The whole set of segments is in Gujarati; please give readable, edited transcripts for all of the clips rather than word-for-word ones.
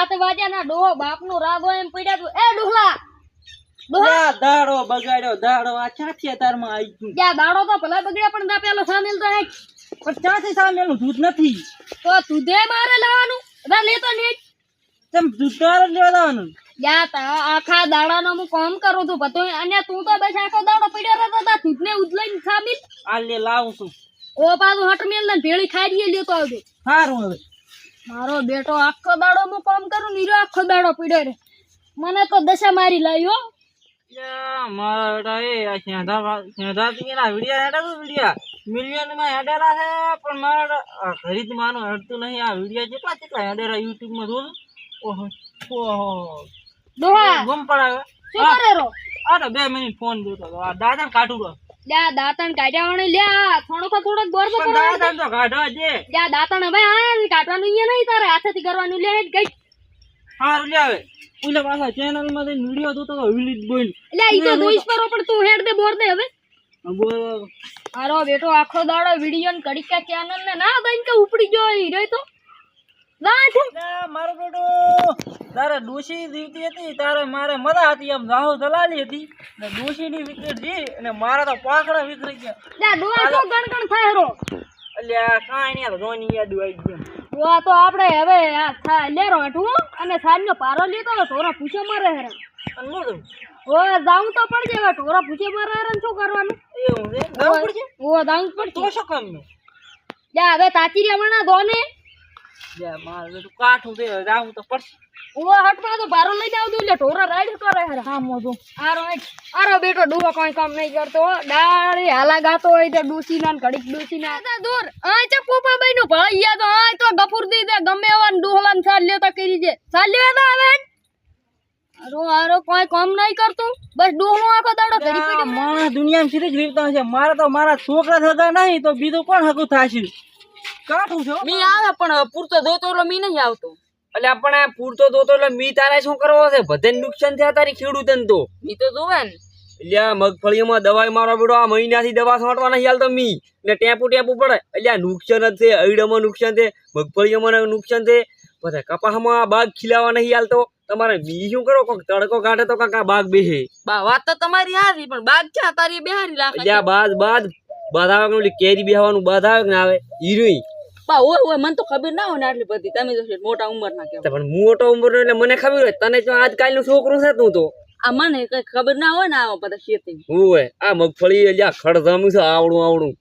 7 વાગ્યાના ડોહો બાપનો રાગો એમ પડ્યા તું એ ડોહલા ડોહા દાડો બગાડ્યો દાડો આ ચાઠિયા તારમાં આવી ગયું યા દાડો તો ભલા બગડ્યા પણ ના પેલો સામેલ તો હે પણ ચાઠી સામેલું દૂધ નથી તો તુધે મારે લાવવાનું રા લેતો નહીં તેમ દૂધ તાર જ લેવા જવાનું યા તા આખા દાડાનો હું કામ કરું છું બધું અને તું તો બસ આખો દાડો પડ્યો રહેતો તા તુધને ઉદલાઈને સાબિત આ લે લાવું છું ઓ પાછું હટ મેલ ને ભેળી ખાઈ દઈએ લેતો આવજો સારું હવે મારો બેટો આખો દાડો હું કામ કરું નીરો આખો દાડો પડ્યો રે મને તો દશા મારી લાવ્યો મારા એ શેંધા વિડિયા હેડા તો વિડિયા મિલિયન માં હેડેરા છે પણ મારા ખરીદ માનો હેડતું નહીં આ વિડિયા કેટલા હેડેરા યુટ્યુબ માં જોઉં ઓહો ઓહો ડોહા ગમ પડાવે શું કરે રો આ તો 2 મિનિટ ફોન જોતો હતો આ દાદા કાઢું રો લ્યા દાતણ કાઢ્યા વણે લ્યા થોડોક ગોર તો પડો દાદા તો કાઢો જે લ્યા દાતણ હવે આ કાઢવાનું ઈ નહીં તારે હાથેથી કરવાનું લે હેડ ગઈ હારું લે આવે ઓલા પાછા ચેનલ માં વિડિયો જોતો તો વિલિત બોલ લ્યા ઈ તો દોઈસ પર પણ તું હેડ દે બોર દે હવે બોલ મારો બેટો આખો દાડો વિડિયો ને કડીકા ચેનલ ને ના દઈને કે ઉપડી ગયો ઈ રે તો ના છે મારો બેટો તારે ડોશી જીવતી હતી તારે મારે મજા હતી એમ રાહુ દલાલી હતી ને ડોશી ની વિકેટ જી અને મારા તો પાકડા વિખરી ગયા લ્યા ડોહા તો ગણ થાય રો અલ્યા કાઈ નહીં આ ધોની યાદ આવી ગઈ ડોહા તો આપણે હવે આ થા લે રોઠું અને સાંજનો પારો લેતો તો થોડા પૂછે મારે હેરા અને મોડું ઓ જાઉં તો પડજે હવે થોડા પૂછે મારે હેરા શું કરવાનું એવું છે જાવ પડશે ઓ જાઉં પડશે તો શું કામ નું લ્યા હવે તાચી રમણા ધોને જા માર બેટું કાઠું દે જાવ તો પડશે ઓ હટમાં તો પારો લઈ જાવ દઉં લે ઢોરા રાઈડ કરે હેરા હા મોજો આરો બેટો ડૂહો કોઈ કામ નહીં કરતો ડાળી હાલા ગાતો હોય તો ડૂસીના ઘડીક ડૂસીના દૂર આ ચા પોપા બાઈ નું ભળિયા તો આ તો ગફુર દી દે ગમે એવા ડોહલાન સાલ લેતા કરી દે સાલ લેવા તો આવે આરો કોઈ કામ નહીં કરતું બસ ડોહલો આખો દાડો ઘડી પડી મારા દુનિયામાં સીધી જ રીતના છે મારા તો મારા છોકરા થતા નહીં તો બીજું કોણ હકું થાશે કાઠું છો મી આવે પણ પૂરતો જોતો એટલે મી નહીં આવતો એટલે આપણે પૂરતો દોતો એટલે મી તારે શું કરવો છે બધે નુકસાન થયા તારી ખેડૂતને તો મી તો જોવે ને એટલે આ મગફળીમાં દવાઈ મારવા પડો આ મહિનાથી દવા છાંટવા નહીં હાલતો મી ને ટેપુ પડે એટલે આ નુકસાન જ છે અયડામાં નુકસાન છે મગફળીમાં નુકસાન છે બધા કપાસમાં બાગ ખીલાવા નહીં હાલતો તમારે મી શું કરો કોક તડકો કાઢે તો કાકા બાગ બેહે વાત તો તમારી હારી પણ બાગ ક્યાં તારી બેહારી લાગે એટલે આ બાદ કેરી બેહવાનું બાદ આવે ને આવે હીરોઈ ઓય મને તો ખબર ના હોય ને આટલી બધી તમે તો મોટા ઉંમર ના કહેવાય પણ મોટો ઉંમર એટલે મને ખબર હોય તને તો આજકાલ નું છોકરું છે તું તો આ મને કઈ ખબર ના હોય ને આ બધા ખેતી હોય આ મગફળી એટલે ખડધામું છે આવડું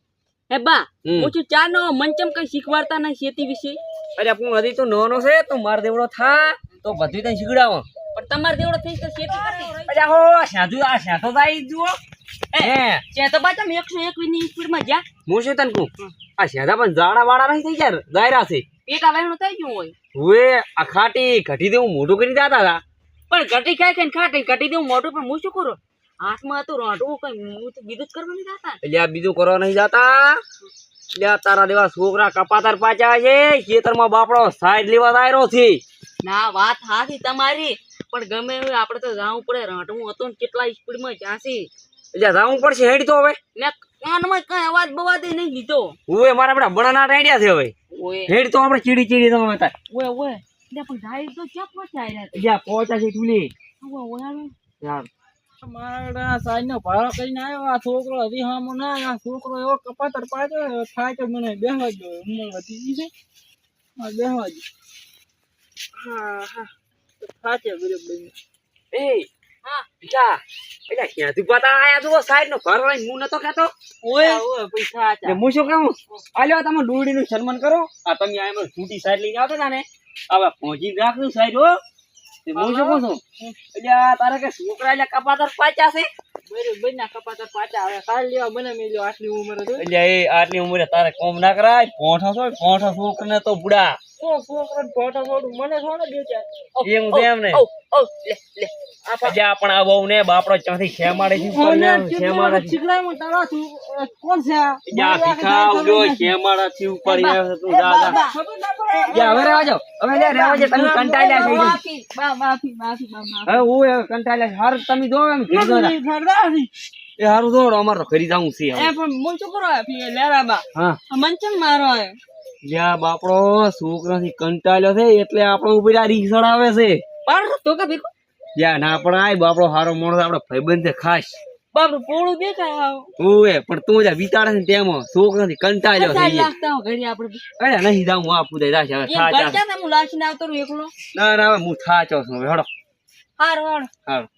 હે બા ઓછું ચા નો મંચમ કઈ શીખવાડતા ના ખેતી વિશે અરે હું હજી તું નાનો છે તું માર દેવડો થા તો બધું તને શીખડાવો પણ તમાર દેવડો થઈ તો ખેતી કરે અરે હો સાધુ આ સાધો જાય જુઓ હે તો બા તમે 121 ની સ્પીડ માં જા હું શું તને કહું આ સાધા પણ જાડા વાળા નહીં થઈ ગયા દાયરા છે પેટા વહેણું થઈ ગયું હોય હુએ આ ખાટી ઘટી દેવું મોઢું કરી જાતા હતા પણ ઘટી ખાઈ ખાટી ઘટી દેવું મોઢું પણ હું શું કરું હાથમાં હતું રોટું કઈ હું તો બીજું જ કરવા નહીં જાતા એટલે આ બીજું કરવા નહીં જાતા એટલે આ તારા દેવા છોકરા કપાતર પાછા છે ખેતરમાં બાપડો સાઈડ લેવા દાયરો છે ના વાત હાથી તમારી પણ ગમે એવું આપણે તો જાવું પડે રાટવું હતું ને કેટલા સ્પીડમાં જાસી એટલે જવું પડશે હેડ તો હવે ને કાનમાં કઈ અવાજ બવાજ નહીં લીધો હુએ મારા બેટા બનાના આઈડિયા છે હવે ઓય હેડ તો આપણે ચીડી તમે તાર ઓય ને પણ ધાઈ તો ક્યાં પહોંચાય જ્યાં પહોંચા છે ટુલી ઓય યાર મારા સાઈડ નો ભાડો કરીને આવ્યો આ છોકરો હજી હામો ના આ છોકરો એવો કપાતર પાડ્યો થાય તો મને બેહવા દો ઉંમર વધી ગઈ છે બેહવા દો હા સાચે બરાબર એ હા જા એટલે ક્યાંથી પતા આયા તું સાઈડ નો ઘર વાળી હું નતો કહેતો ઓય પૈસા એટલે હું શું કહું આલ્યો તમે ડોડી નું સન્માન કરો આ તમે આ એમાં છૂટી સાઈડ લઈને આવતા હતા ને હવે પહોંચી રાખજો સાઈડ હો હું શું કહું છું એટલે તારે કે છોકરા એટલે કપાતર પાછા છે બરાબર ના કપાતર પાછા આવે કાલ લેવા મને મેલ્યો આટલી ઉંમરે તો એટલે એ આટલી ઉંમરે તારે કોમ ના કરાય પોઠા છોકરાને તો બુડા છોકરા ફોટો ફોટું મને થોડો દે છે એમ છે એમ ને લે આજે આપણ આ બહુ ને બાપડો ચાથી ખેમાડે છે ખેમાડે છે ચીકલામાં તારા કોણ છે જા ભીખા ઉડો ખેમાડા થી ઉપર આવે તું જા જા હવે રહેવા જાવ હવે લે રહેવા જે તમે કંટાળ્યા થઈ ગઈ માફી હવે હું કંટાળ્યા હાર તમે જો એમ એ હારું દોડો અમાર તો ખરી જાવું છે એ પણ હું શું કરો લેરાબા હા મંચન મારો લ્યા બાપડો છોકરાથી કંટાળ્યો છે એટલે આપણો ઉપર આ રીક્ષણ આવે છે. પણ તો કે ભીખો લ્યા ના પણ આય બાપડો હારો માણસ આપણો ભાઈબંધ છે ખાસ. બાપ પોળું દેખાય આવ ઓએ પણ તું જ્યાં વિચારે છે ને તેમાં છોકરાથી કંટાળ્યો છે. લાગતા હું ઘરે આપણે અરે નહીં જાઉં હું આપું દે જાશે હવે એમ થાચ આવે. કરતા ને હું લાશીને આવતો રહું એકલો ના ના હવે હું થાચો છું હવે હેડો હાર વાળ હારું.